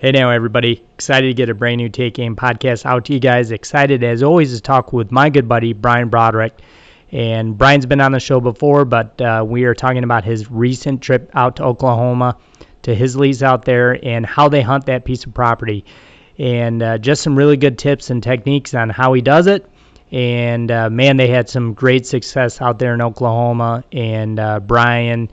Hey now, everybody. Excited to get a brand new Take Aim podcast out to you guys. Excited, as always, to talk with my good buddy, Brian Broderick. And Brian's been on the show before, but we are talking about his recent trip out to Oklahoma, to his lease out there, and how they hunt that piece of property. And just some really good tips and techniques on how he does it. And, man, they had some great success out there in Oklahoma. And Brian,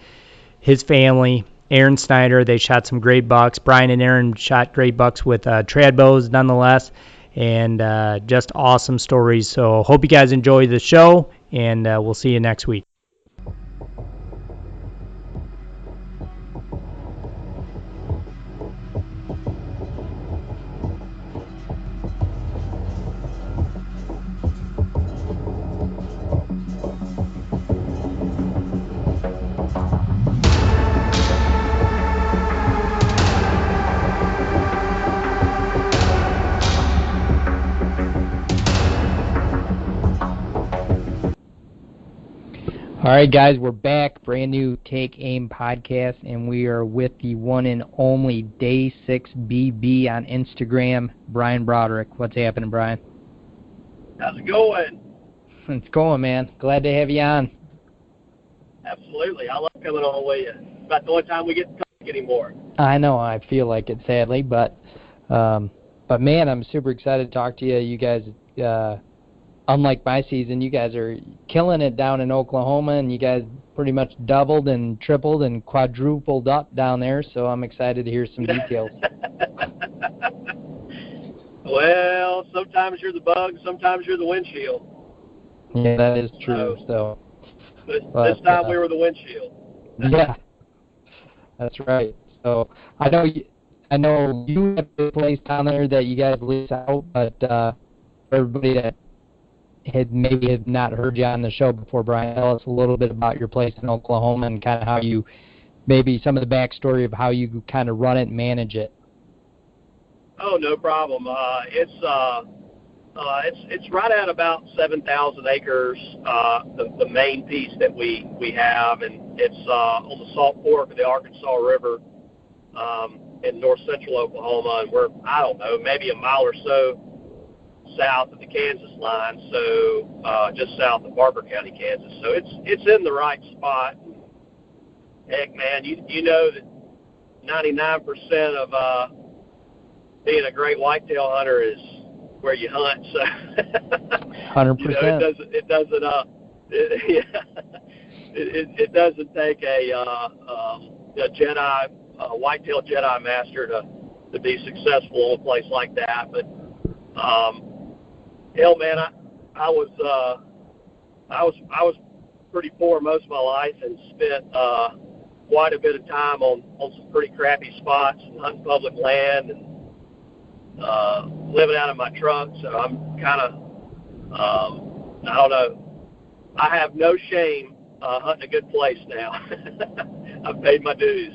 his family, Aaron Snyder, they shot some great bucks. Brian and Aaron shot great bucks with trad bows nonetheless, and just awesome stories. So hope you guys enjoy the show, and we'll see you next week. All right, guys, we're back. Brand new Take Aim podcast, and we are with the one and only Day 6 BB on Instagram, Brian Broderick. What's happening, Brian? How's it going? It's going, man. Glad to have you on. Absolutely. I love coming on with you. It's about the only time we get to talk anymore. I know. I feel like it, sadly, but man, I'm super excited to talk to you. You guys, unlike my season, you guys are killing it down in Oklahoma, and you guys pretty much doubled and tripled and quadrupled up down there, so I'm excited to hear some details. Well, sometimes you're the bug, sometimes you're the windshield. Yeah, that is true. So, this time we were the windshield. Yeah, that's right. So I know you have a place down there that you guys lease out, but for everybody that had not heard you on the show before, Brian, tell us a little bit about your place in Oklahoma and kind of how you, maybe some of the backstory of how you kind of run it and manage it. Oh, no problem. It's right at about 7,000 acres, the main piece that we have, and it's on the Salt Fork of the Arkansas River in north central Oklahoma, and we're, I don't know, maybe a mile or so south of the Kansas line, so just south of Barker County, Kansas. So it's in the right spot. Heck, man, you know that 99% of being a great whitetail hunter is where you hunt. So 100%. You know, it doesn't take a Jedi, a whitetail Jedi master to be successful in a place like that, but. Hell, man, I was pretty poor most of my life and spent quite a bit of time on some pretty crappy spots and hunting public land and living out of my truck. So I'm kind of, I don't know. I have no shame hunting a good place now. I've paid my dues.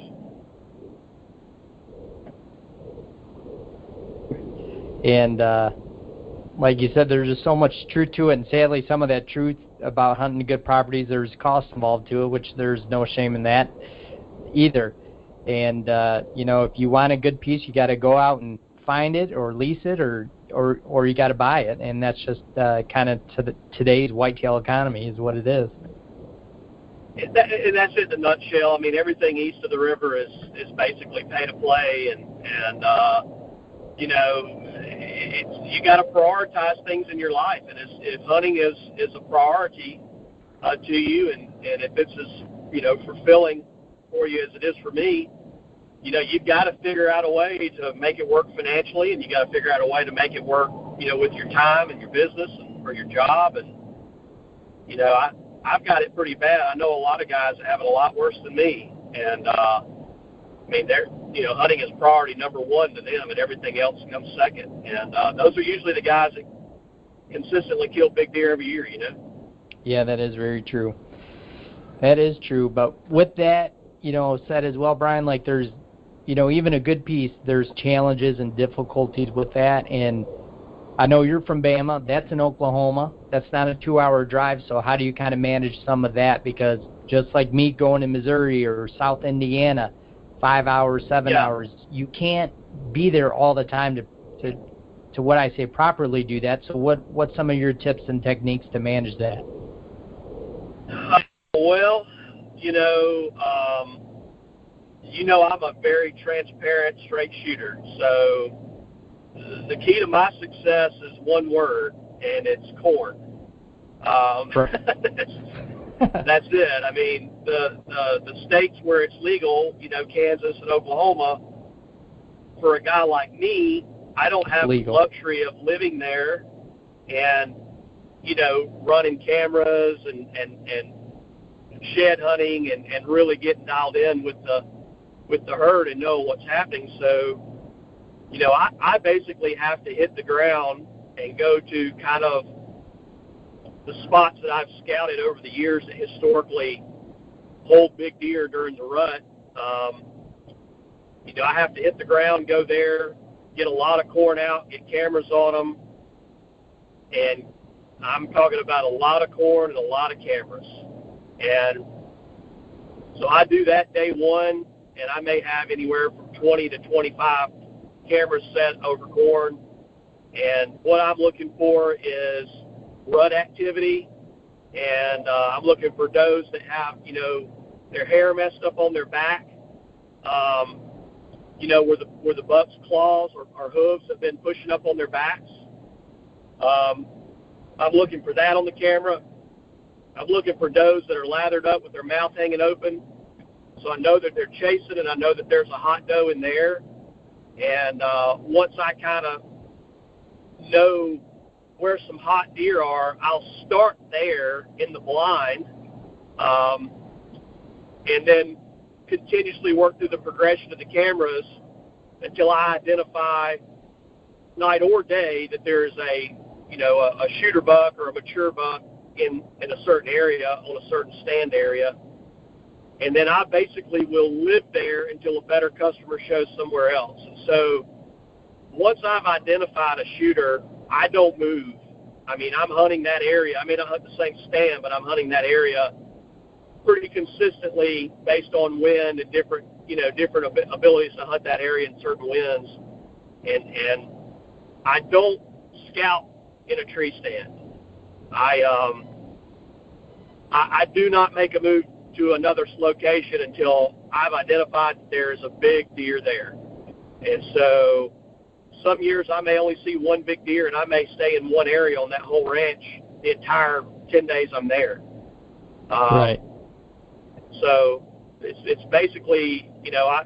And like you said, there's just so much truth to it, and sadly, some of that truth about hunting good properties, there's cost involved to it, which there's no shame in that either. And if you want a good piece, you got to go out and find it or lease it, or you got to buy it, and that's just kind of today's whitetail economy is what it is. And that's it in a nutshell. I mean, everything east of the river is basically pay to play, and you got to prioritize things in your life, and if hunting is a priority to you, and if it's as fulfilling for you as it is for me, you've got to figure out a way to make it work financially, and you got to figure out a way to make it work, with your time and your business and for your job, and I've got it pretty bad. I know a lot of guys that have it a lot worse than me, and they're hunting is priority number one to them, and everything else comes second. And those are usually the guys that consistently kill big deer every year, Yeah, that is very true. That is true. But with that, said as well, Brian, like there's, even a good piece, there's challenges and difficulties with that. And I know you're from Bama. That's in Oklahoma. That's not a 2-hour drive. So how do you kind of manage some of that? Because just like me going to Missouri or South Indiana, 5 hours, 7 hours, you can't be there all the time to what I say properly do that. So what's some of your tips and techniques to manage that? Well, I'm a very transparent, straight shooter. So the key to my success is one word, and it's corn. That's it. I mean, the states where it's legal, Kansas and Oklahoma, for a guy like me, I don't have the luxury of living there and, running cameras and shed hunting and really getting dialed in with the herd and know what's happening. So, I basically have to hit the ground and go to kind of the spots that I've scouted over the years that historically hold big deer during the rut. I have to hit the ground, go there, get a lot of corn out, get cameras on them, and I'm talking about a lot of corn and a lot of cameras. And so I do that day one, and I may have anywhere from 20 to 25 cameras set over corn. And what I'm looking for is rut activity, and I'm looking for does that have, their hair messed up on their back, where the buck's claws or hooves have been pushing up on their backs. I'm looking for that on the camera. I'm looking for does that are lathered up with their mouth hanging open, so I know that they're chasing, and I know that there's a hot doe in there. And once I kind of know where some hot deer are, I'll start there in the blind, and then continuously work through the progression of the cameras until I identify, night or day, that there's a shooter buck or a mature buck in a certain area, on a certain stand area. And then I basically will live there until a better customer shows somewhere else. And so once I've identified a shooter, I don't move. I mean, I'm hunting that area. I may not hunt the same stand, but I'm hunting that area pretty consistently based on wind and different abilities to hunt that area in certain winds. And I don't scout in a tree stand. I do not make a move to another location until I've identified that there is a big deer there. And so some years I may only see one big deer, and I may stay in one area on that whole ranch the entire 10 days I'm there. Right. So it's basically, in the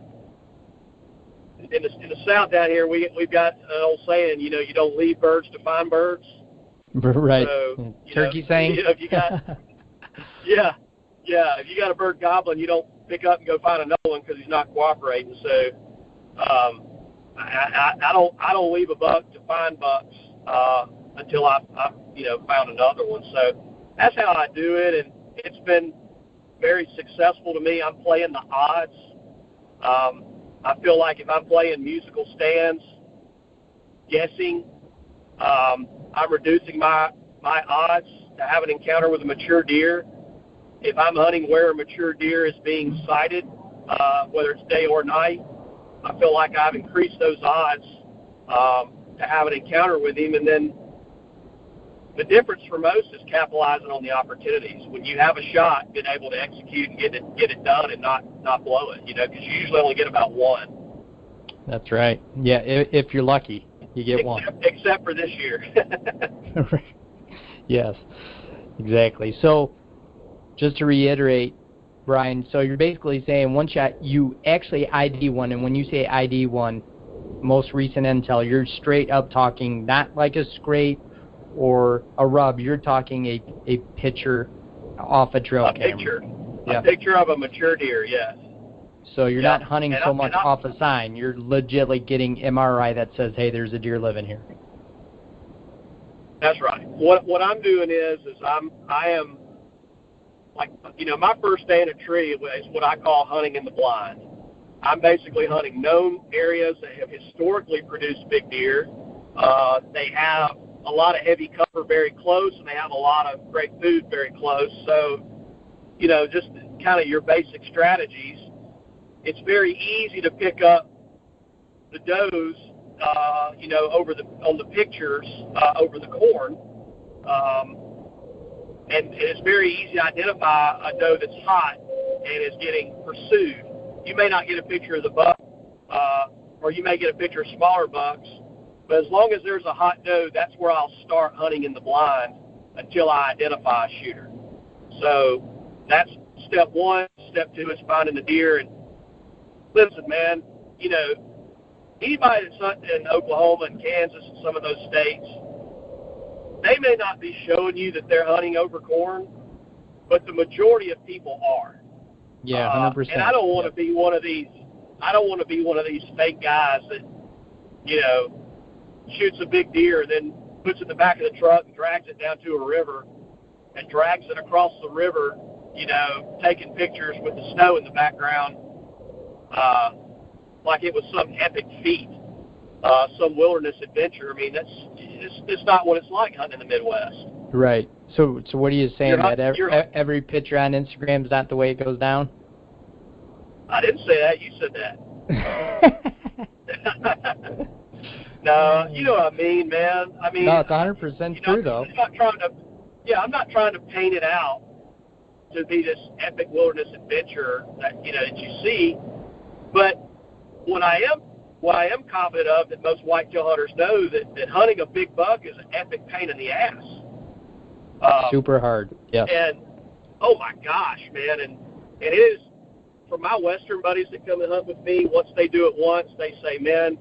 South down here, we've got an old saying, you don't leave birds to find birds. Right. So, turkey saying. If you got, if you got a bird gobbling, you don't pick up and go find another one because he's not cooperating. So I don't leave a buck to find bucks until I've found another one. So that's how I do it, and it's been very successful to me. I'm playing the odds. I feel like if I'm playing musical stands, guessing, I'm reducing my odds to have an encounter with a mature deer. If I'm hunting where a mature deer is being sighted, whether it's day or night, I feel like I've increased those odds to have an encounter with him. And then the difference for most is capitalizing on the opportunities. When you have a shot, being able to execute and get it done and not blow it, because you usually only get about one. That's right. Yeah, if you're lucky, you get one. Except for this year. Yes, exactly. So just to reiterate, Brian, so you're basically saying one shot, you actually ID one, and when you say ID one, most recent intel, you're straight up talking not like a scrape or a rub, you're talking a picture off a trail camera. A picture of a mature deer, yes. So you're not hunting so much off a sign, you're legitimately getting MRI that says, hey, there's a deer living here. That's right. What I'm doing is I am like, my first day in a tree is what I call hunting in the blind. I'm basically hunting known areas that have historically produced big deer. They have a lot of heavy cover very close, and they have a lot of great food very close. So, just kind of your basic strategies. It's very easy to pick up the does, on the pictures over the corn. And it's very easy to identify a doe that's hot and is getting pursued. You may not get a picture of the buck, or you may get a picture of smaller bucks, but as long as there's a hot doe, that's where I'll start hunting in the blind until I identify a shooter. So that's step one. Step two is finding the deer. And listen, man, anybody that's hunting in Oklahoma and Kansas and some of those states, they may not be showing you that they're hunting over corn, but the majority of people are. Yeah, 100%. And I don't want to be one of these. I don't want to be one of these fake guys that, shoots a big deer and then puts it in the back of the truck and drags it down to a river and drags it across the river, taking pictures with the snow in the background, like it was some epic feat, some wilderness adventure. I mean, it's not what it's like hunting in the Midwest. Right. So what are you saying, that every picture on Instagram is not the way it goes down? I didn't say that. You said that. No, you know what I mean, man. I mean, no, it's 100% true, though. I'm not trying to paint it out to be this epic wilderness adventure that you see, but what I am confident of, that most whitetail hunters know, that hunting a big buck is an epic pain in the ass. Super hard. Yeah. And oh my gosh, man, and it is, for my Western buddies that come and hunt with me, once they do it once, they say, man,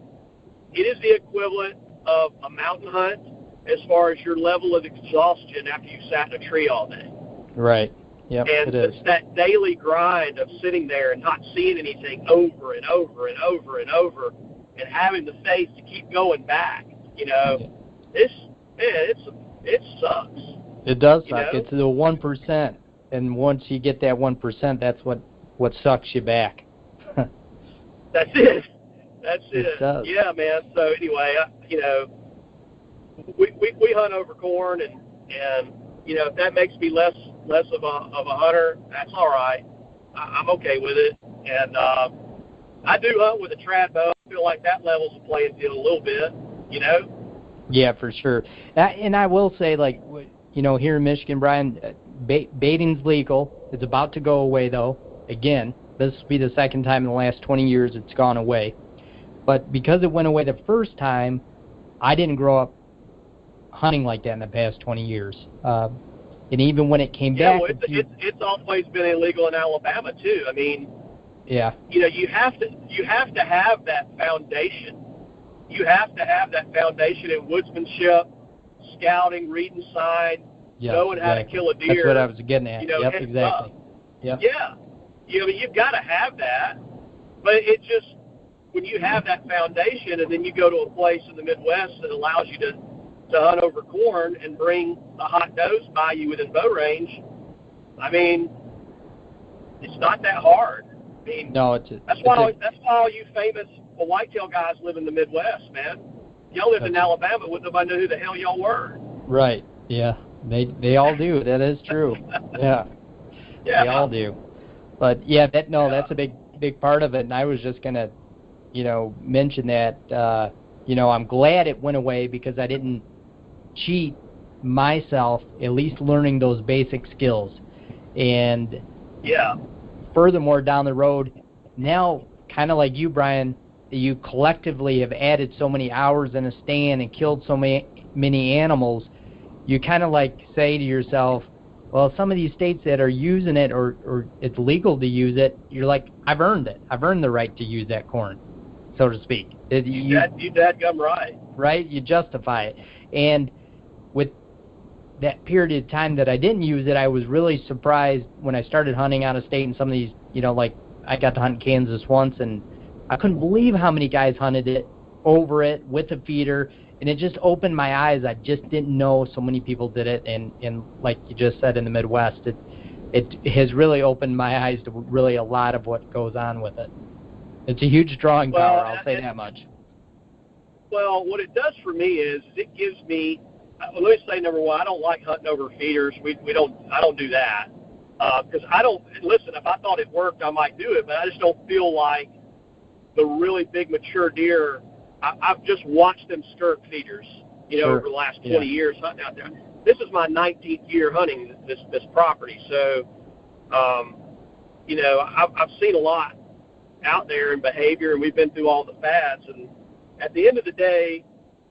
it is the equivalent of a mountain hunt as far as your level of exhaustion after you sat in a tree all day. Right. Yep, and it is. It's that daily grind of sitting there and not seeing anything over and over and over and over, and having the faith to keep going back. It sucks. It does suck. It's the 1%, and once you get that 1%, that's what sucks you back. That's it. That's it. It does. Yeah, man. So anyway, we hunt over corn, and if that makes me less of a hunter, that's all right. I'm okay with it. And I do hunt with a trad bow. I feel like that levels the playing field a little bit. Yeah, for sure. And I will say, like, here in Michigan, Brian, baiting's legal. It's about to go away, though. Again, this will be the second time in the last 20 years it's gone away. But because it went away the first time, I didn't grow up hunting like that in the past 20 years. And even when it came back... Well, it's always been illegal in Alabama, too. I mean, yeah. You have to have that foundation. You have to have that foundation in woodsmanship, scouting, reading signs, knowing how to kill a deer. That's what I was getting at. Yep, exactly. Yep. Yeah. You've got to have that. But it just, when you have that foundation and then you go to a place in the Midwest that allows you to hunt over corn and bring the hot does by you within bow range, I mean, it's not that hard. I mean, no, that's why all you famous whitetail guys live in the Midwest, man. Y'all lived in Alabama, wouldn't nobody know who the hell y'all were. Right. Yeah. They all do. That is true. Yeah. Yeah. They all do. But yeah, that's a big part of it. And I was just gonna, mention that. I'm glad it went away because I didn't cheat myself, at least learning those basic skills. And furthermore, down the road, now, kind of like you, Brian, you collectively have added so many hours in a stand and killed so many animals, you kind of like say to yourself, well, some of these states that are using it or it's legal to use it, you're like, I've earned it. I've earned the right to use that corn, so to speak. You dadgum right. Right? You justify it. And with that period of time that I didn't use it, I was really surprised when I started hunting out of state and some of these, like I got to hunt Kansas once, and I couldn't believe how many guys hunted it over it with a feeder, and it just opened my eyes. I just didn't know so many people did it, and like you just said, in the Midwest, it has really opened my eyes to really a lot of what goes on with it. It's a huge drawing power, I'll say that much. Well, what it does for me is it gives me, let me say, number one, I don't like hunting over feeders. I don't do that. Because I don't, listen, if I thought it worked, I might do it, but I just don't feel like the really big mature deer, I've just watched them skirt feeders, over the last 20 years hunting out there. This is my 19th year hunting this property, so I've seen a lot out there in behavior, and we've been through all the fads. And at the end of the day,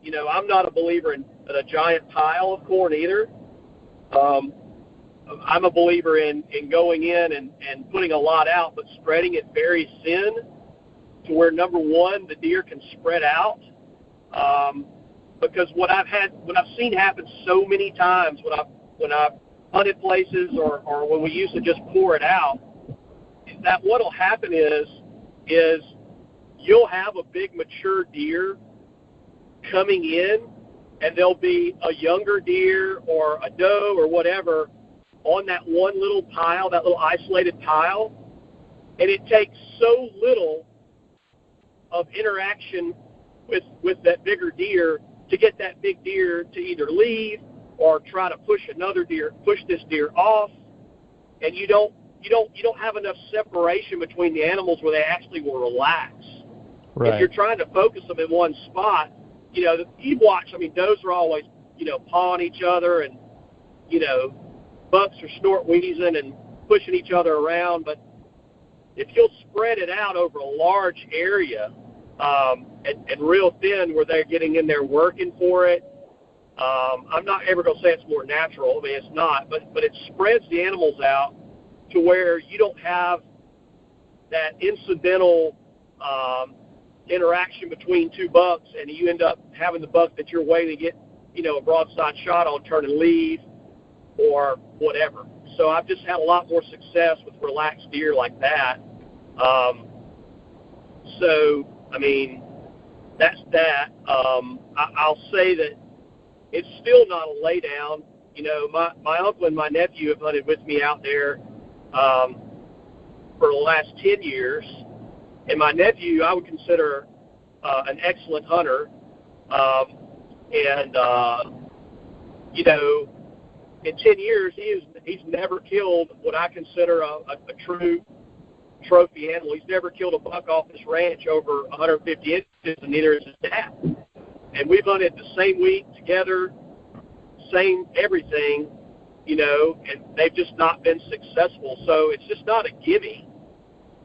I'm not a believer in a giant pile of corn either. I'm a believer in going in and putting a lot out, but spreading it very thin to where, number one, the deer can spread out. Because what I've seen happen so many times when I've hunted places or when we used to just pour it out, is that what'll happen is you'll have a big mature deer coming in, and there'll be a younger deer or a doe or whatever on that one little pile, that little isolated pile, and it takes so little of interaction with that bigger deer to get that big deer to either leave or try to push this deer off, and you don't have enough separation between the animals where they actually will relax. Right. If you're trying to focus them in one spot, you watch, does are always, pawing each other, and, bucks are snort wheezing and pushing each other around. But if you'll spread it out over a large area, and real thin where they're getting in there working for it, I'm not ever going to say it's more natural. It's not, but it spreads the animals out to where you don't have that incidental interaction between two bucks, and you end up having the buck that you're waiting to get, a broadside shot on turn and leave or whatever. So I've just had a lot more success with relaxed deer like that. That's that. I'll say that it's still not a lay down. My uncle and my nephew have hunted with me out there for the last 10 years. And my nephew, I would consider an excellent hunter. In 10 years, he's never killed what I consider a true trophy animal. He's never killed a buck off his ranch over 150 inches, and neither is his dad. And we've hunted the same week together, same everything, and they've just not been successful. So it's just not a gimme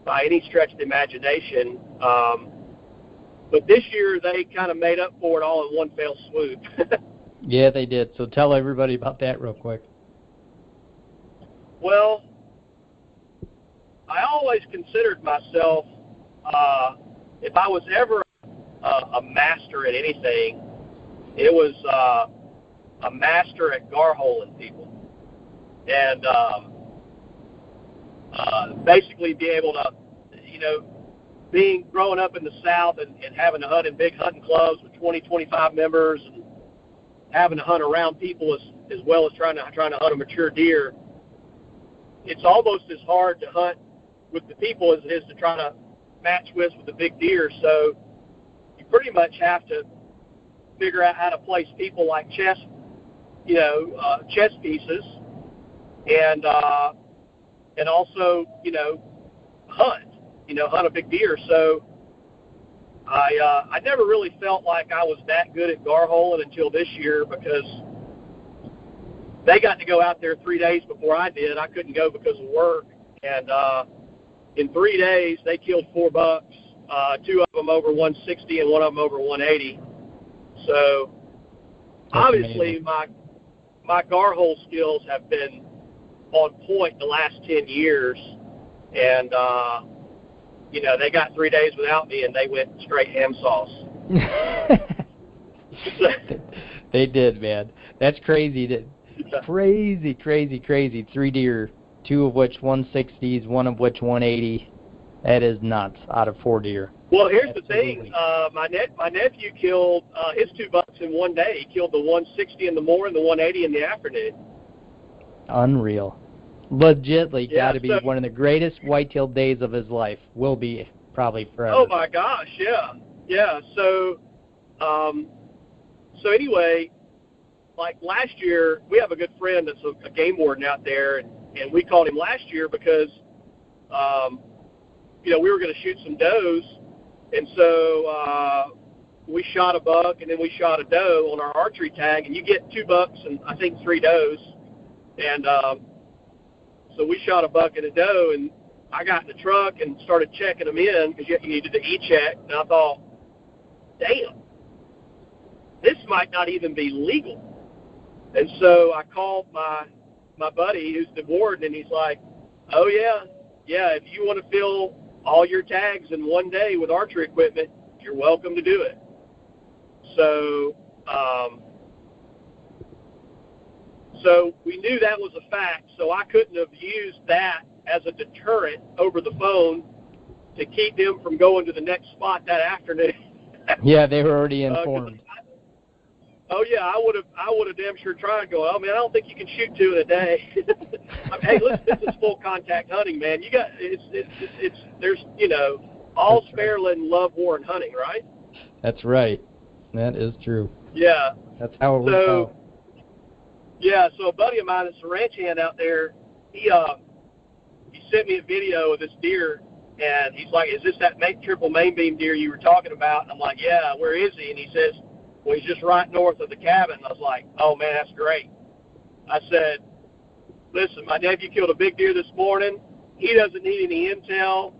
by any stretch of the imagination. But this year they kind of made up for it all in one fell swoop. Yeah, they did. So tell everybody about that real quick. Well, I always considered myself, if I was ever a master at anything, it was a master at garholing people. And basically be able to, growing up in the South and having to hunt in big hunting clubs with 20, 25 members, and having to hunt around people as well as trying to hunt a mature deer, it's almost as hard to hunt with the people as it is to try to match with the big deer. So you pretty much have to figure out how to place people like chess pieces, and also hunt a big deer. So I never really felt like I was that good at garholing until this year, because they got to go out there 3 days before I did. I couldn't go because of work, and in 3 days they killed 4 bucks, 2 of them over 160 and 1 of them over 180. So that's obviously amazing. My garhole skills have been on point the last 10 years, and they got 3 days without me, and they went straight ham sauce. They did, man. That's crazy. Crazy. 3 deer, 2 of which 160s, 1 of which 180. That is nuts. Out of 4 deer. Well, here's Absolutely. The thing. My nephew killed his 2 bucks in 1 day. He killed the 160 in the morning, the 180 in the afternoon. Unreal. Legitly got to be one of the greatest whitetail days of his life. Will be probably forever. Oh my gosh, yeah. So anyway, like last year, we have a good friend that's a game warden out there, and we called him last year because we were going to shoot some does, And so we shot a buck, and then we shot a doe on our archery tag, and you get 2 bucks and I think 3 does. And so we shot a buck and a doe, and I got in the truck and started checking them in because you needed to e-check. And I thought, damn, this might not even be legal. And so I called my buddy who's the warden, and he's like, oh, yeah, if you want to fill all your tags in one day with archery equipment, you're welcome to do it. So so we knew that was a fact, so I couldn't have used that as a deterrent over the phone to keep them from going to the next spot that afternoon. Yeah, they were already informed. Oh yeah, I would have damn sure tried going. Oh man, I don't think you can shoot 2 in a day. I mean, hey, listen, this is full contact hunting, man. You got it's there's all's fair in love, war, and hunting, right? That's right. That is true. Yeah. That's how it works out. Yeah, so a buddy of mine that's a ranch hand out there, he sent me a video of this deer, and he's like, is this that triple main beam deer you were talking about? And I'm like, yeah, where is he? And he says, well, he's just right north of the cabin. And I was like, oh, man, that's great. I said, listen, my nephew killed a big deer this morning. He doesn't need any intel.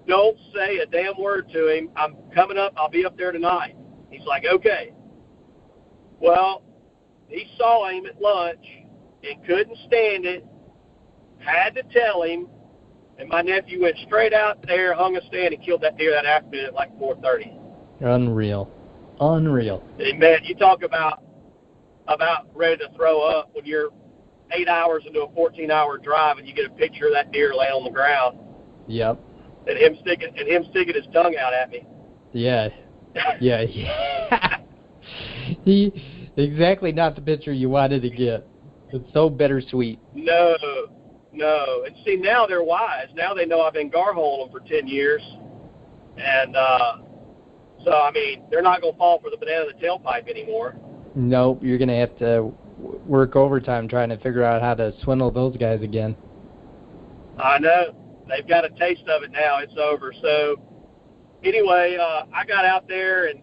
Don't say a damn word to him. I'm coming up. I'll be up there tonight. He's like, okay. Well, he saw him at lunch and couldn't stand it, had to tell him, and my nephew went straight out there, hung a stand, and killed that deer that afternoon at like 4:30. Unreal. And man, you talk about ready to throw up when you're 8 hours into a 14-hour drive and you get a picture of that deer laying on the ground. Yep. And him sticking his tongue out at me. Yeah. Exactly not the picture you wanted to get. It's so bittersweet. No. And see, now they're wise. Now they know I've been gar-holing them for 10 years. And so, I mean, they're not going to fall for the banana in the tailpipe anymore. Nope, you're going to have to work overtime trying to figure out how to swindle those guys again. I know. They've got a taste of it now. It's over. So, anyway, I got out there, and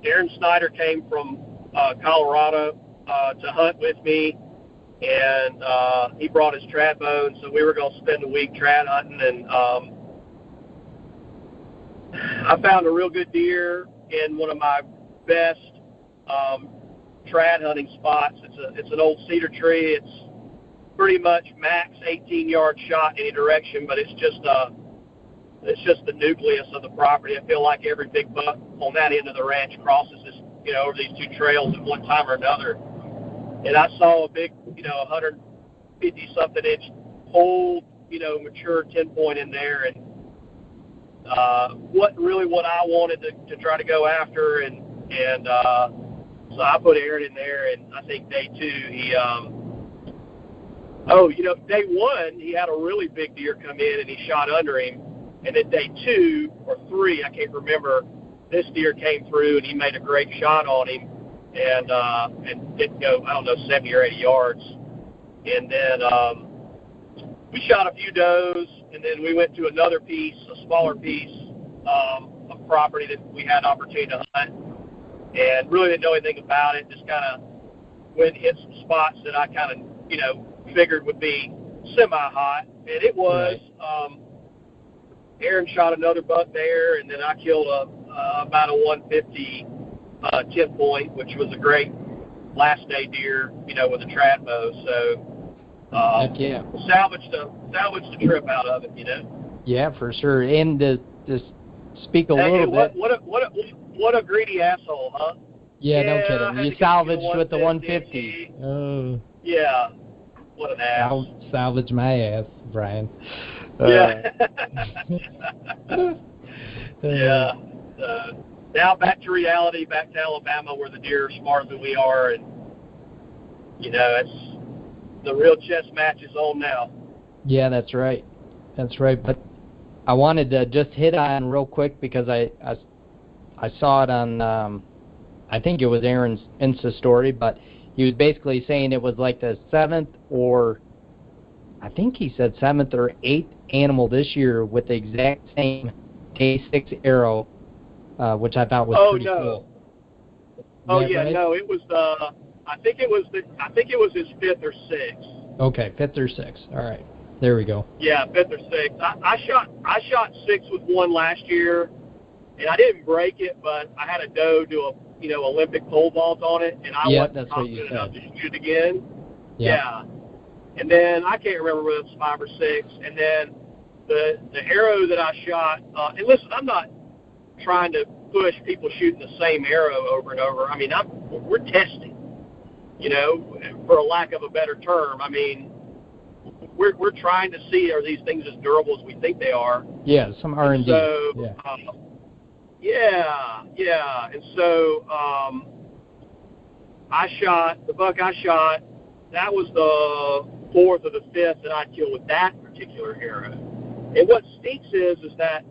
Aaron Snyder came from Colorado to hunt with me, and he brought his trad bow, and so we were going to spend a week trad hunting, and I found a real good deer in one of my best trad hunting spots. It's an old cedar tree. It's pretty much max 18-yard shot any direction, but it's just the nucleus of the property. I feel like every big buck on that end of the ranch crosses this, over these 2 trails at one time or another. And I saw a big, 150-something inch old, mature 10-point in there, and what I wanted to try to go after, and so I put Aaron in there, and I think day 2 he day 1 he had a really big deer come in and he shot under him, and then day 2 or 3, I can't remember, this deer came through and he made a great shot on him, and didn't go 70 or 80 yards, and then we shot a few does, and then we went to another piece, a smaller piece of property that we had opportunity to hunt, and really didn't know anything about it. Just kind of went and hit some spots that I kind of, figured would be semi-hot, and it was. Right. Aaron shot another buck there, and then I killed about a 150 10-point, which was a great last day deer, with a trad bow. So. Salvaged the trip out of it, Yeah, for sure. And to speak a little bit. What a greedy asshole, huh? Yeah, no kidding. You salvaged with the 150. Oh. Yeah. What an ass. I'll salvage my ass, Brian. Yeah. Yeah. Now back to reality, back to Alabama, where the deer are smarter than we are, and it's. The real chess match is on now. Yeah, that's right. But I wanted to just hit on real quick because I saw it on, I think it was Aaron's Insta story, but he was basically saying it was like the 7th or 8th animal this year with the exact same day 6 arrow, which I thought was pretty cool. Oh yeah, right? No, it was I think it was his 5th or 6th. Okay, 5th or 6th. All right, there we go. Yeah, 5th or 6th. I shot 6 with one last year, and I didn't break it, but I had a doe do a Olympic pole vault on it, and I wasn't confident enough to shoot it again. Yeah. And then I can't remember whether it was 5 or 6, and then the arrow that I shot. And listen, I'm not trying to push people shooting the same arrow over and over. I mean, we're testing, for a lack of a better term. I mean, we're trying to see, are these things as durable as we think they are? Yeah, some R&D. So, yeah. Yeah. And so the buck I shot, that was the 4th or the 5th that I killed with that particular arrow. And what stinks is that,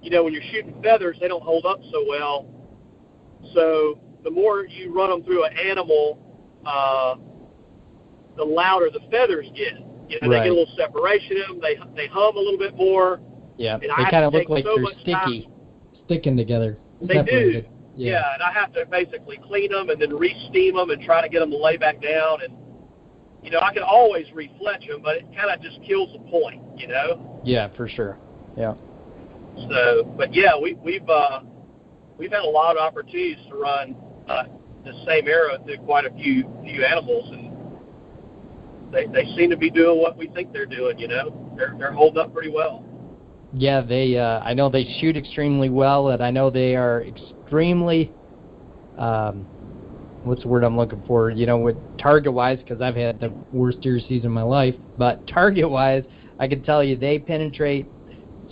when you're shooting feathers, they don't hold up so well. So the more you run them through an animal, the louder the feathers get. They get a little separation in them. They hum a little bit more. Yeah, they kind of look like they're sticking together. They do. Yeah, and I have to basically clean them and then re-steam them and try to get them to lay back down. And, I can always refletch them, but it kind of just kills the point, Yeah, for sure. Yeah. So, but yeah, we've had a lot of opportunities to run the same arrow through quite a few animals, and they seem to be doing what we think they're doing. They're holding up pretty well. Yeah, they. I know they shoot extremely well, and I know they are extremely. What's the word I'm looking for? With target-wise, because I've had the worst deer season of my life. But target-wise, I can tell you they penetrate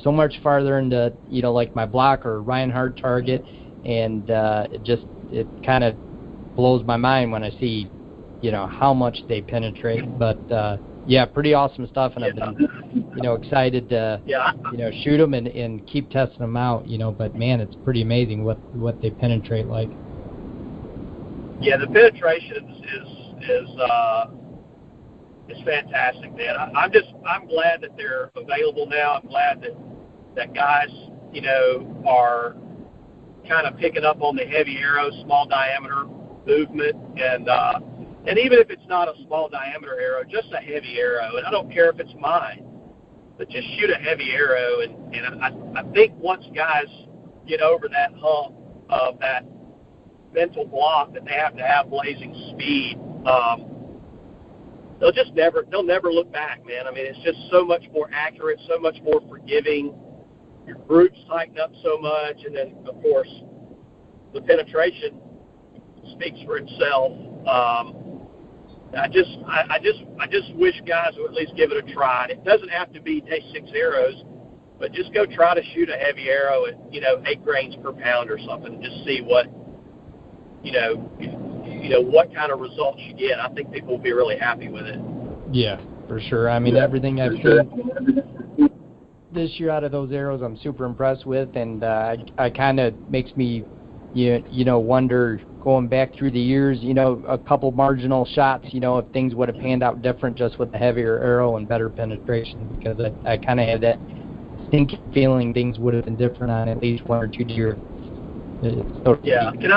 so much farther into, like my block or Ryan Hart target, and it kind of blows my mind when I see, how much they penetrate. But yeah, pretty awesome stuff, and I've been, excited to, shoot them and keep testing them out, But man, it's pretty amazing what they penetrate like. Yeah, the penetration is fantastic, man. I'm glad that they're available now. I'm glad that guys, are kind of picking up on the heavy arrow, small diameter movement, and even if it's not a small diameter arrow, just a heavy arrow. And I don't care if it's mine, but just shoot a heavy arrow. And I think once guys get over that hump of that mental block that they have to have blazing speed, they'll never look back, man. I mean, it's just so much more accurate, so much more forgiving. Your groups tighten up so much, and then of course the penetration speaks for itself. I just wish guys would at least give it a try. It doesn't have to be day 6 arrows, but just go try to shoot a heavy arrow at 8 grains per pound or something, and just see what what kind of results you get. I think people will be really happy with it. Yeah, for sure. I mean, everything I've seen this year out of those arrows, I'm super impressed with, and I kind of makes me, wonder, going back through the years, a couple marginal shots, if things would have panned out different just with the heavier arrow and better penetration, because I kind of had that stinking feeling things would have been different on at least 1 or 2 deer. Yeah. Can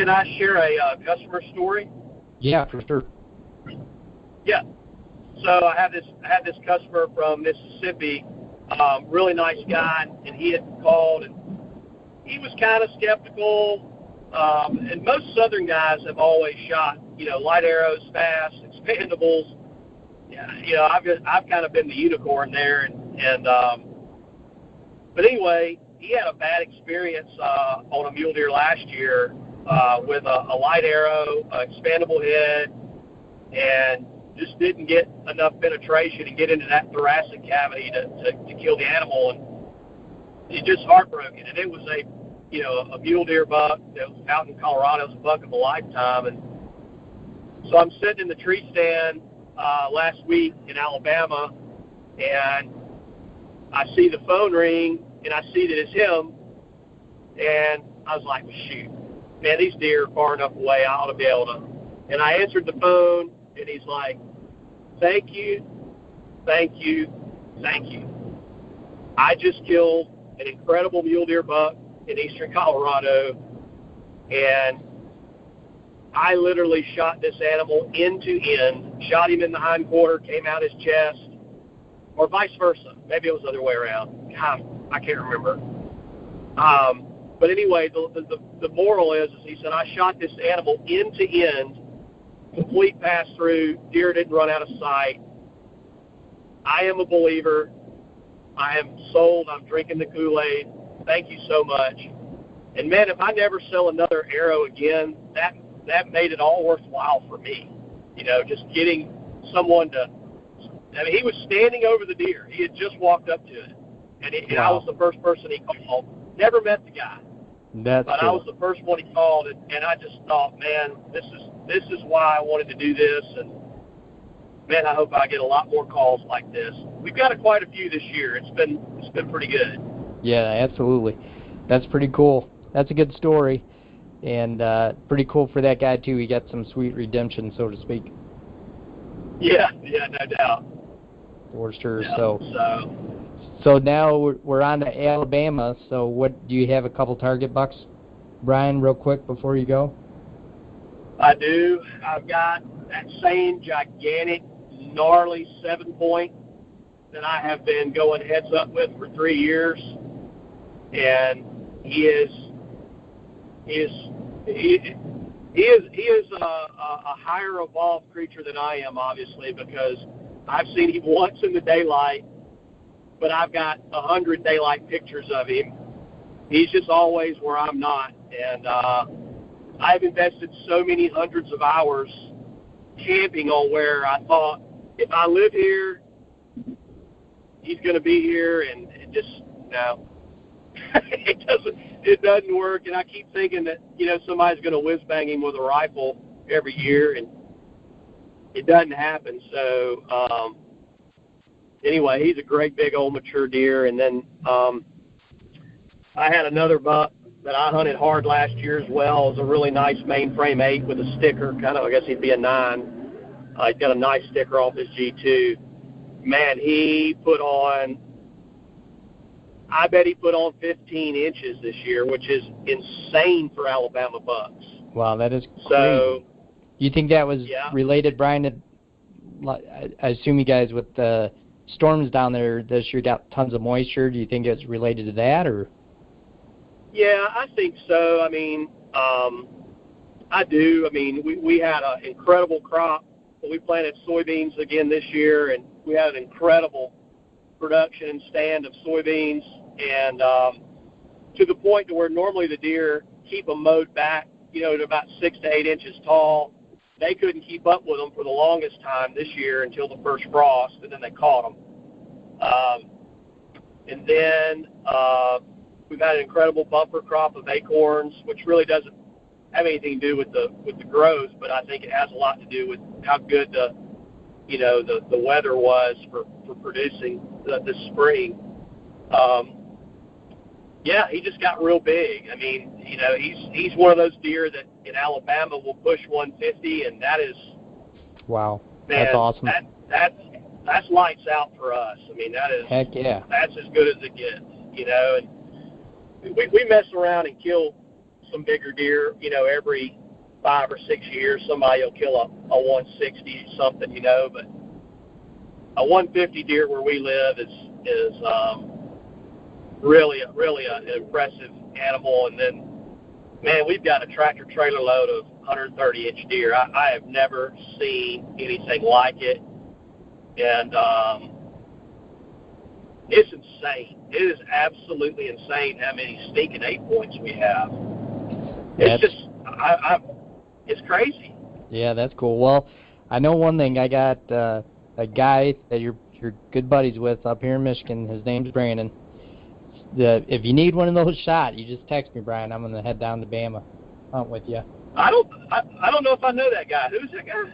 I share a customer story? Yeah, for sure. Yeah. So I had this customer from Mississippi, really nice guy, and he had called, and he was kind of skeptical. And most Southern guys have always shot, light arrows, fast, expandables. Yeah, I've kind of been the unicorn there, and but anyway, he had a bad experience on a mule deer last year with a light arrow, expandable head, and just didn't get enough penetration and get into that thoracic cavity to kill the animal, and he's just heartbroken. And it was a mule deer buck that was out in Colorado. It was a buck of a lifetime. And so I'm sitting in the tree stand last week in Alabama, and I see the phone ring, and I see that it's him, and I was like, well, shoot, man, these deer are far enough away, I ought to be able to. And I answered the phone, and he's like, thank you. I just killed an incredible mule deer buck in eastern Colorado, and I literally shot this animal end to end, shot him in the hind quarter, came out his chest, or vice versa. Maybe it was the other way around. God, I can't remember. But anyway, the moral is he said, I shot this animal end to end, complete pass through, deer didn't run out of sight. I am a believer. I am sold. I'm drinking the Kool-Aid. Thank you so much. And, man, if I never sell another arrow again, that made it all worthwhile for me. You know, just getting someone to – I mean, he was standing over the deer. He had just walked up to it. And I was the first person he called. Never met the guy. But cool. I was the first one he called, and I just thought, man, this is why I wanted to do this. And, man, I hope I get a lot more calls like this. We've got quite a few this year. It's been pretty good. Yeah, absolutely. That's pretty cool. That's a good story, and pretty cool for that guy too. He got some sweet redemption, so to speak. Yeah, no doubt. For sure. Yeah, So now we're on to Alabama. So what do you have? A couple target bucks, Brian, real quick before you go? I do. I've got that same gigantic, gnarly 7-point that I have been going heads up with for 3 years, and he is a higher evolved creature than I am, obviously, because I've seen him once in the daylight, but I've got 100 daylight pictures of him. He's just always where I'm not, and I've invested so many hundreds of hours camping on where I thought, if I live here, he's going to be here, and it just, no. It doesn't work, and I keep thinking that, you know, somebody's going to whiz-bang him with a rifle every year, and it doesn't happen. So, anyway, he's a great big old mature deer. And then I had another buck that I hunted hard last year as well. It was a really nice mainframe 8 with a sticker, kind of, I guess he'd be a 9. He's got a nice sticker off his G2. Man, he put on, I bet he put on 15 inches this year, which is insane for Alabama bucks. Wow, that is crazy. So, do you think that was related, Brian, to, I assume you guys with the storms down there this year got tons of moisture. Do you think it's related to that, or? Yeah, I think so. I mean, I do. I mean, we had an incredible crop. We planted soybeans again this year, and we had an incredible production and stand of soybeans, and to the point to where normally the deer keep them mowed back, you know, to about 6 to 8 inches tall. They couldn't keep up with them for the longest time this year until the first frost, and then they caught them. And then we've had an incredible bumper crop of acorns, which really doesn't have anything to do with the growth, but I think it has a lot to do with how good the weather was for producing this spring. Yeah, he just got real big. I mean, you know, he's one of those deer that in Alabama will push 150, and that is, wow, man, that's awesome. That's lights out for us. I mean, that is, heck yeah, that's as good as it gets, you know. And we mess around and kill some bigger deer, you know, every 5 or 6 years. Somebody will kill a 160 something, you know, but a 150 deer where we live is really an impressive animal. And then, man, we've got a tractor trailer load of 130-inch deer. I have never seen anything like it, and it's insane. It is absolutely insane how many stinking 8-points we have. It's just, it's crazy. Yeah, that's cool. Well, I know one thing. I got a guy that you're good buddies with up here in Michigan. His name's Brandon. If you need one of those shot, you just text me, Brian. I'm gonna head down to Bama, hunt with you. I don't know if I know that guy. Who's that guy?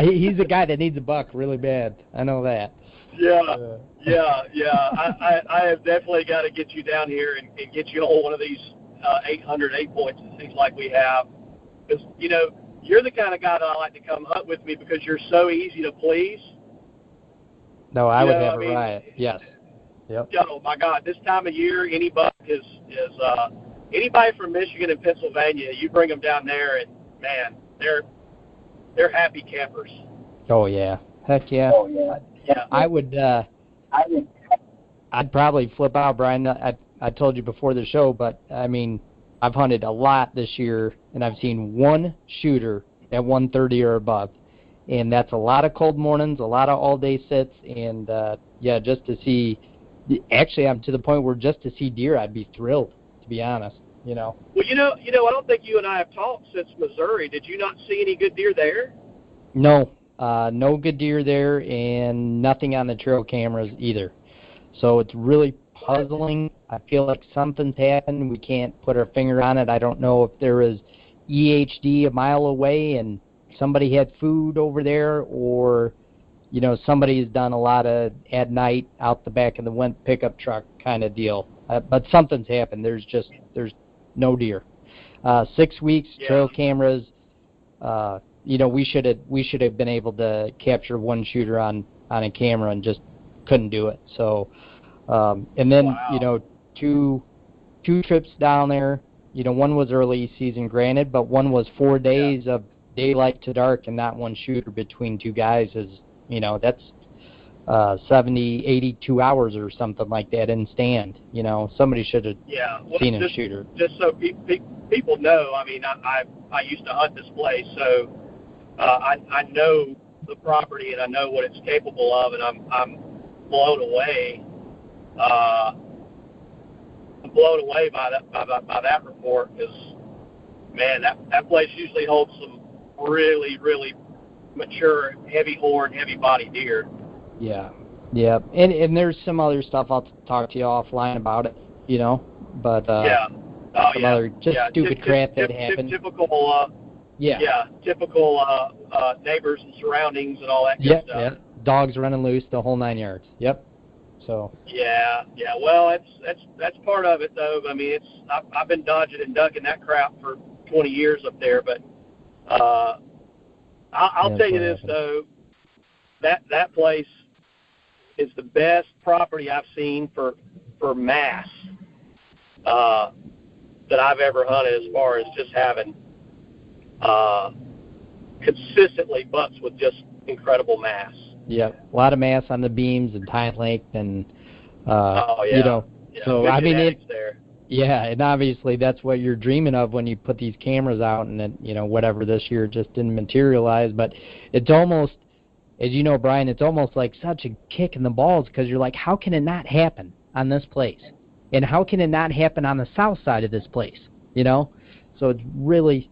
He's the guy that needs a buck really bad. I know that. Yeah. I have definitely got to get you down here and get you on one of these 800 8-points and things like we have. Because, you know, you're the kind of guy that I like to come hunt with me because you're so easy to please. No, I would have a riot. Yes. Yep. Oh my God, this time of year, any buck is anybody from Michigan and Pennsylvania. You bring them down there, and man, they're happy campers. Oh yeah, heck yeah. Oh yeah. Yeah. I'd probably flip out, Brian. I told you before the show, but I mean, I've hunted a lot this year, and I've seen one shooter at 130 or above, and that's a lot of cold mornings, a lot of all-day sits, and yeah, just to see. Actually, I'm to the point where just to see deer, I'd be thrilled, to be honest. You know. Well, you know, I don't think you and I have talked since Missouri. Did you not see any good deer there? No, no good deer there, and nothing on the trail cameras either. So it's really puzzling. I feel like something's happened. We can't put our finger on it. I don't know if there is EHD a mile away and somebody had food over there, or you know, somebody's done a lot of at night out the back of the pickup truck kind of deal. But something's happened. There's no deer. 6 weeks, trail cameras. You know, we should have been able to capture one shooter on a camera and just couldn't do it. So, and then you know, two trips down there. You know, one was early season, granted, but one was 4 days of daylight to dark and not one shooter between two guys. Is, you know, that's 70, 82 hours or something like that in stand. You know, somebody should have seen a shooter. Just so people know, I mean, I used to hunt this place, so I know the property and I know what it's capable of, and I'm blown away. I'm blown away by that report, because man, that place usually holds some really, really mature, heavy horn, heavy body deer. Yeah. And there's some other stuff I'll talk to you offline about it, you know, but other just stupid crap that happened. Typical neighbors and surroundings and all that good stuff. Yeah, dogs running loose, the whole 9 yards. Yep. So. Yeah. Well, that's part of it, though. I mean, I've been dodging and ducking that crap for 20 years up there, but I'll tell you this though, that place is the best property I've seen for mass that I've ever hunted, as far as just having consistently bucks with just incredible mass. Yeah, a lot of mass on the beams and time length, and you know, so I mean and obviously that's what you're dreaming of when you put these cameras out, and then, you know, whatever this year just didn't materialize. But it's almost, as you know, Brian, it's almost like such a kick in the balls, because you're like, how can it not happen on this place? And how can it not happen on the south side of this place? You know? So it's really,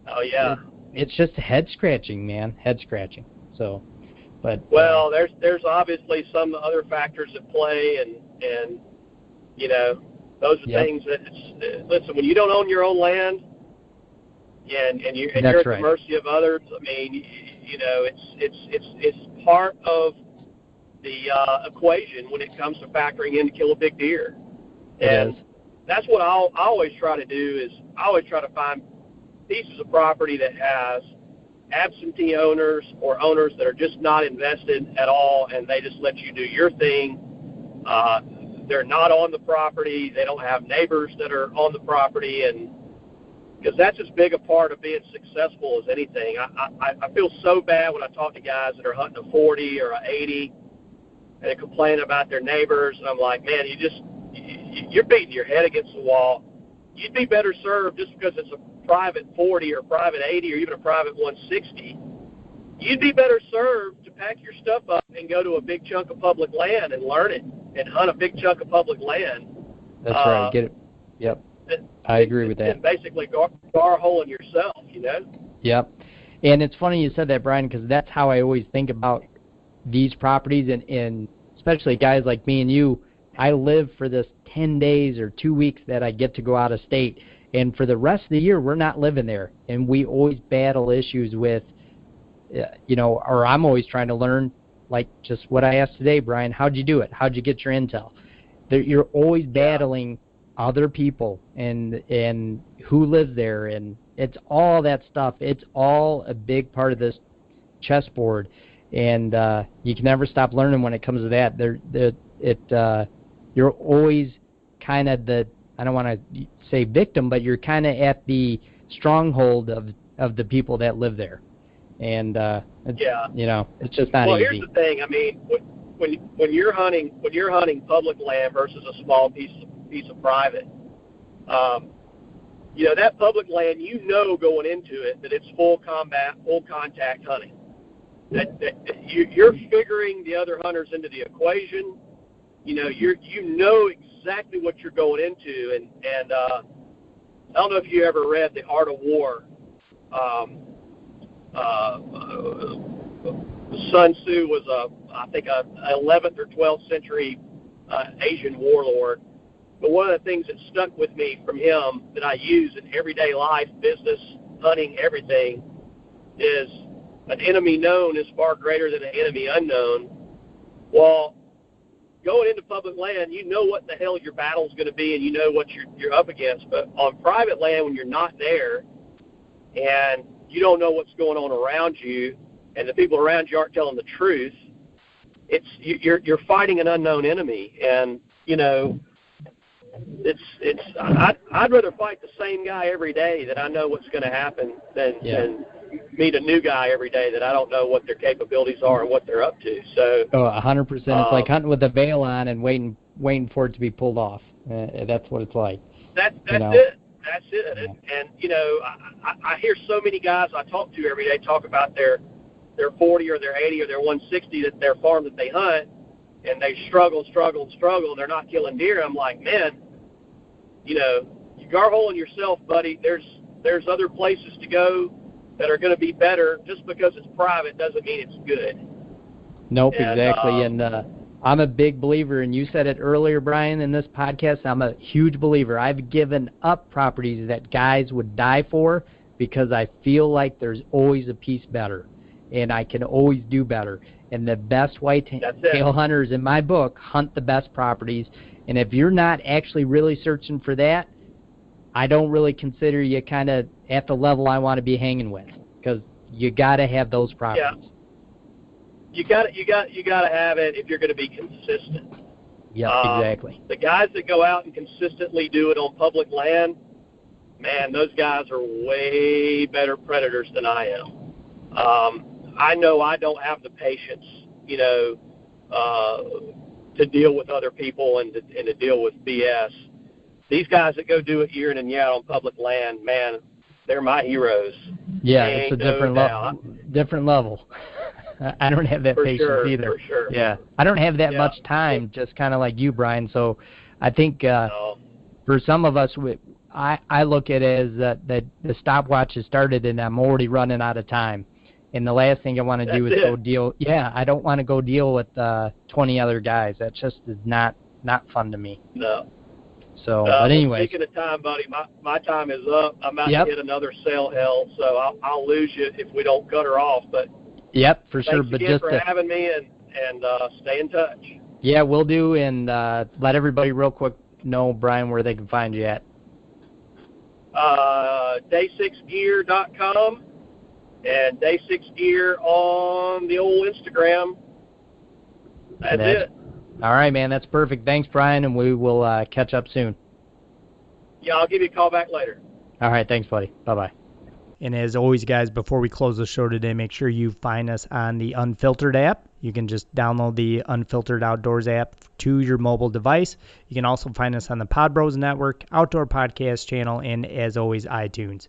it's just head scratching, man, head scratching. So, but well, there's obviously some other factors at play, and you know, those are things that listen, when you don't own your own land, and you're at the mercy of others. I mean, you know, it's part of the equation when it comes to factoring in to kill a big deer. And that's what I always try to do, is I always try to find pieces of property that has absentee owners or owners that are just not invested at all, and they just let you do your thing. They're not on the property. They don't have neighbors that are on the property, and because that's as big a part of being successful as anything. I feel so bad when I talk to guys that are hunting a 40 or a 80 and they complain about their neighbors, and I'm like, man, you're beating your head against the wall. You'd be better served just because it's a private 40 or private 80 or even a private 160. You'd be better served to pack your stuff up and go to a big chunk of public land and learn it and hunt a big chunk of public land. That's right. Get it. Yep. I agree with that. And basically gar a hole in yourself, you know? Yep. And it's funny you said that, Brian, because that's how I always think about these properties, and especially guys like me and you. I live for this 10 days or 2 weeks that I get to go out of state, and for the rest of the year, we're not living there, and we always battle issues with, you know, or I'm always trying to learn, like just what I asked today, Brian, how'd you do it? How'd you get your intel? You're always battling other people and who lives there, and it's all that stuff. It's all a big part of this chessboard, and you can never stop learning when it comes to that. you're always kind of I don't want to say victim, but you're kind of at the stronghold of the people that live there. And it's just not easy. Well, here's the thing. I mean, when you're hunting public land versus a small piece of private, that public land, going into it that it's full contact hunting. That you're figuring the other hunters into the equation. You know exactly what you're going into, and I don't know if you ever read The Art of War. Sun Tzu was I think a 11th or 12th century Asian warlord. But one of the things that stuck with me from him that I use in everyday life, business, hunting, everything, is an enemy known is far greater than an enemy unknown. Well, going into public land, you know what the hell your battle's going to be, and you know what you're up against. But on private land, when you're not there, and you don't know what's going on around you, and the people around you aren't telling the truth, you're fighting an unknown enemy, and I'd rather fight the same guy every day that I know what's going to happen than meet a new guy every day that I don't know what their capabilities are and what they're up to. So 100%. It's like hunting with a veil on and waiting for it to be pulled off. That's what it's like. That's it. That's it. Yeah. And I hear so many guys I talk to every day talk about their 40 or their 80 or their 160 that their farm that they hunt, and they struggle. They're not killing deer. I'm like, man, you're garholing yourself, buddy. There's other places to go that are going to be better. Just because it's private doesn't mean it's good. Nope, exactly. And I'm a big believer, and you said it earlier, Brian, in this podcast, I'm a huge believer. I've given up properties that guys would die for because I feel like there's always a piece better, and I can always do better. And the best whitetail hunters in my book hunt the best properties. And if you're not actually really searching for that, I don't really consider you kind of at the level I want to be hanging with, because you got to have those properties. Yeah. You got to have it if you're going to be consistent. Yeah, exactly. The guys that go out and consistently do it on public land, man, those guys are way better predators than I am. I know I don't have the patience, to deal with other people and to deal with BS. These guys that go do it year in and year out on public land, man, they're my heroes. Yeah, it's a different level. I don't have that patience either. For sure. Yeah, I don't have that much time, just kind of like you, Brian. So I think for some of us, I look at it as that the stopwatch has started and I'm already running out of time. And the last thing I want to do is go deal. Yeah, I don't want to go deal with 20 other guys. That just is not fun to me. No. So, but anyway. Speaking of time, buddy, my time is up. I'm about to hit another cell hell, so I'll lose you if we don't cut her off. But yep, for sure. Thanks again for having me, and stay in touch. Yeah, we'll do, and let everybody real quick know, Brian, where they can find you at. Day6gear.com. And Day6 Gear on the old Instagram. That's it. All right, man. That's perfect. Thanks, Brian, and we will catch up soon. Yeah, I'll give you a call back later. All right. Thanks, buddy. Bye-bye. And as always, guys, before we close the show today, make sure you find us on the Unfiltered app. You can just download the Unfiltered Outdoors app to your mobile device. You can also find us on the Pod Bros Network, Outdoor Podcast channel, and as always, iTunes.